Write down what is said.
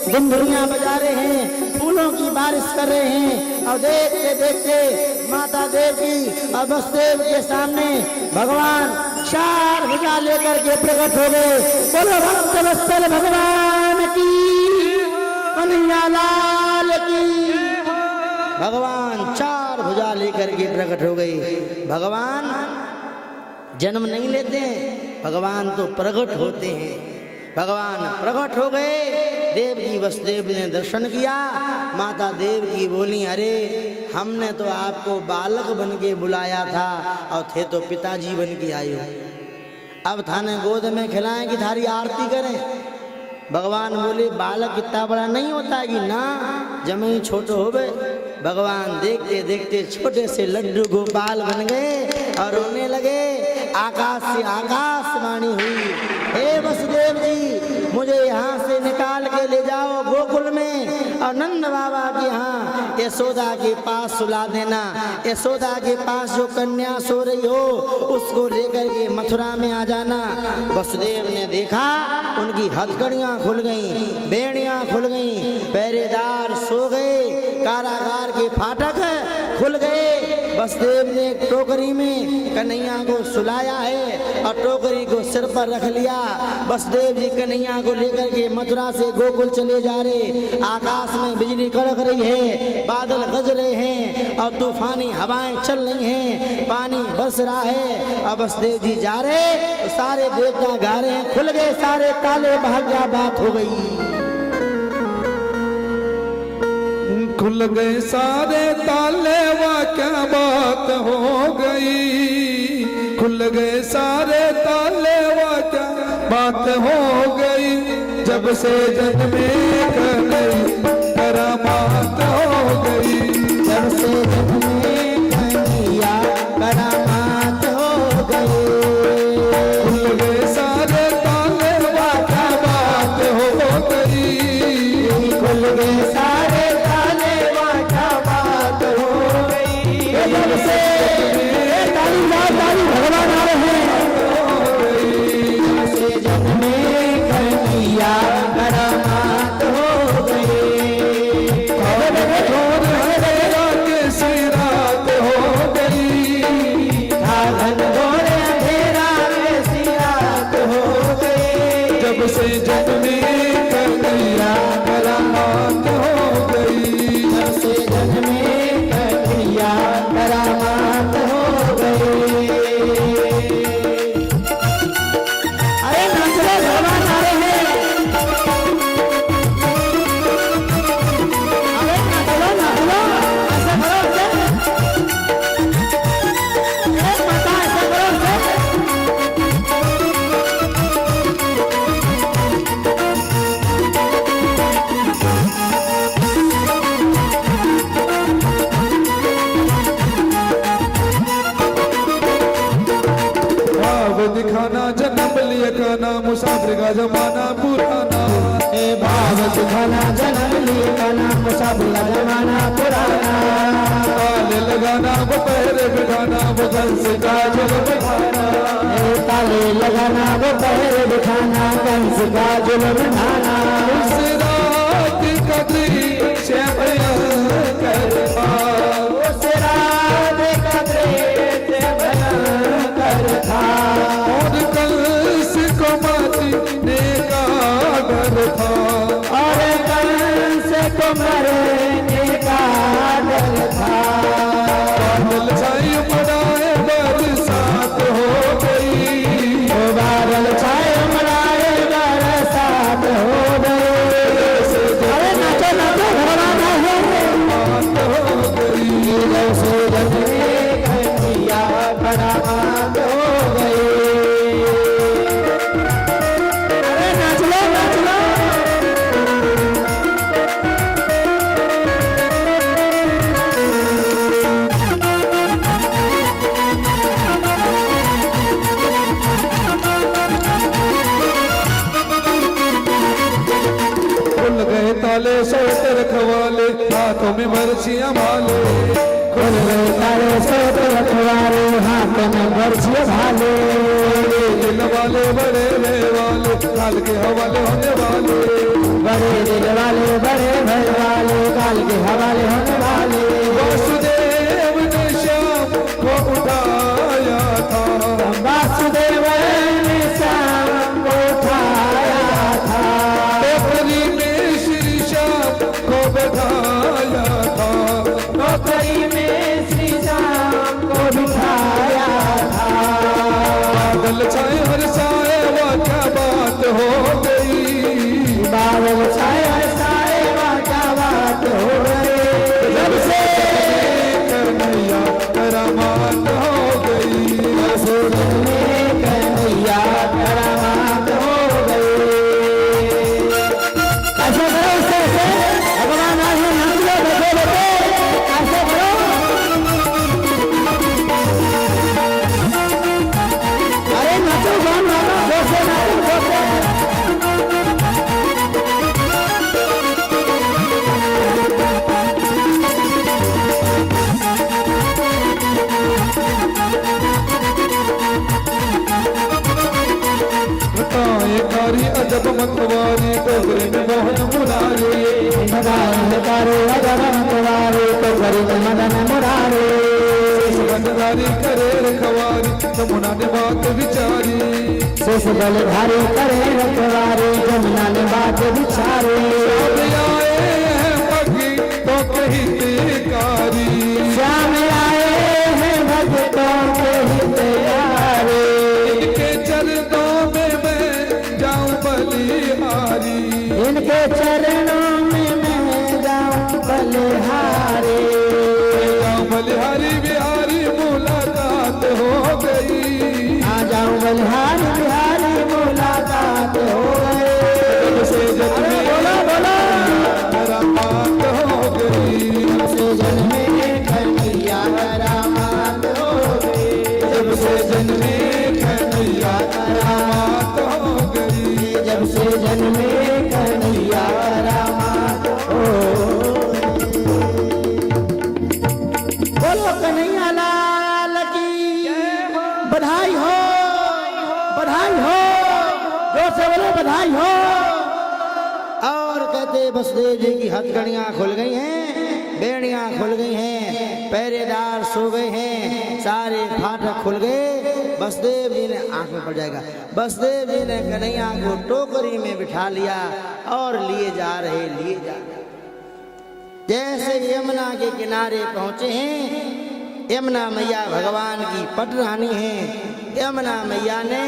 दुंदुरियां बजा रहे हैं, फूलों की बारिश कर रहे हैं। और देखते देखते माता देव की और वसुदेव के सामने भगवान 4 भुजा लेकर के प्रकट हो गए। बोलो भक्त वत्सल भगवान की, कन्हैया लाल की। भगवान 4 भुजा लेकर के प्रकट हो गए। भगवान जन्म नहीं लेते हैं, भगवान तो प्रकट होते हैं। भगवान प्रकट हो गए। देव की वसुदेव ने दर्शन किया। माता देव की बोली, अरे हमने तो आपको बालक बन के बुलाया था और थे तो पिताजी बन के आए हो। अब थाने गोद में खिलाएं कि थारी आरती करें। भगवान बोले, बालक इतना बड़ा नहीं होता है कि ना जमी छोटो हो गए। भगवान देखते देखते छोटे से लड्डू गोपाल बन गए और रोने लगे। आकाश से आकाशवाणी हुई, हे वसुदेव जी, मुझे यहाँ से निकाल के ले जाओ गोकुल में और नंद बाबा के यहाँ यशोदा के पास सुला देना। यशोदा के पास जो कन्या सो रही हो उसको लेकर के मथुरा में आ जाना। वसुदेव ने देखा, उनकी हथकड़ियाँ खुल गईं, बेड़ियाँ खुल गईं, पहरेदार सो गए, कारागार के फाटक खुल गए। वसुदेव ने एक टोकरी में कन्हैया को सुलाया है और टोकरी को सिर पर रख लिया। वसुदेव जी कन्हैया को लेकर के मथुरा से गोकुल चले जा रहे। आकाश में बिजली कड़क रही है, बादल गरज रहे हैं और तूफानी हवाएं चल रही हैं, पानी बरस रहा है। और वसुदेव जी जा रहे तो सारे देवता गा रहे हैं, खुल गए सारे ताले, भाग्या बात हो गई। खुल गए सारे ताले, वाह क्या बात हो गई। खुल गए सारे ताले, वाह क्या बात हो गई। जब से जन्मे करामात हो गई। जब से जन्मे कन्हैया करामात हो गई। खुल गए सारे ताले, वाह क्या बात हो गई। खुल गए सारे भगवान आ रहे हैं। से जन्मे कन्हैया करामात हो गए। कैसी रात हो गई। घन घोर अंधेरा कैसी रात हो गई। जब से जन्मे कन्हैया करामात हो गई। जब से जन्मे कन्हैया करामात हो गई। अरे नाचलो, भगवान आ रहे हैं। अरे नाचलो नाचलो, ऐसा करो माता, ऐसा करो। दिखाना जन्म लिया खाना, मुसाफिर का जमाना पुराना। ए भाव दिखाना जन्म लिया खाना, मुसाफिर का जमाना पुराना। ताले लगाना वो पहरे बिठाना, वो कंस का जुल्म ढाना। ताले लगाना वो पहरे बिठाना, कंस का जुल्म ढाना। उस रात कदरी से भयंकर था। उस रात कदरी से भयंकर था। और कंस को मारने का डर था। और कंस को मरने का डर था। बादल छाई मनाए बरसात हो गई। बादल छाए मनाए बरसात हो गई। अरे नाचो नाचो, भगवान आए हैं। बात हो गई। जैसे जन्मे कन्हैया करामात हो गई। अरे नाच लो नाच लो। खुल गए ताले, सोते रखवाले, हाथों में बरछियां भाले। खुल गए सारे सोत रखवारे हाथ में बरछी भाले दिल वाले बड़े रे वाले काल के हवाले होने वाले बड़े दिल वाले बड़े भय वाले काल के हवाले होने वाले वासुदेव ने श्याम को उठाया था वासुदेव ने श्याम को उठाया था टोकरी में श्री श्याम को बैठाया था टोकरी में श्री श्याम को बिठाया था बादल छाए हर साए वह क्या बात हो गई बादल छाए साए क्या बात हो गई जब से करनैया करामात हो गई कन्हैया करामात हो गई ऐसे करो ऐसे भगवान आज नाच लो बैठे बैठे ऐसे करो अरे नाचो गान नाचो जोर से नाचो जोर से कारी अजब मतवारी टोकरी में मोहन मुरारी तारे अजब मतवारी टोकरी में मदन मुरारी बंधारी करे रखवारी जमुना ने बात विचारी शेष बलधारी करे रखवारी जमुना ने बात विचारी श्याम आए हैं पगी तो कही कारी श्याम आए हैं भक्तों के हितयारी इनके चरणों में मैं जाऊं बलिहारी इनके चरणों में मैं जाऊं बलिहारी जाऊं बलिहारी बिहारी मुलाकात हो गई आ जाऊं बलिहारी बिहारी मुलाकात हो गई जब से जन्मे बोलो बोलो करामात हो गई से जन्मे कन्हैया करामात हो गई जब से जन्मे कन्हैया करामात हो गई जब से जन्मे कन्हैया करामात हो बोलो कन्हैया लाल की बधाई हो बधाई हो जोर से बोलो बधाई हो और कहते वसुदेव जी की हथकड़ियां खुल गई हैं, बेड़ियां खुल गई हैं, पहरेदार सो गए हैं, सारे फाटक खुल गए। वसुदेव जी ने आंख में पड़ जाएगा। वसुदेव जी ने कन्हैया को टोकरी में बिठा लिया और लिए जा रहे जैसे यमुना के किनारे पहुंचे हैं। यमुना मैया भगवान की पटरानी है। यमुना मैया ने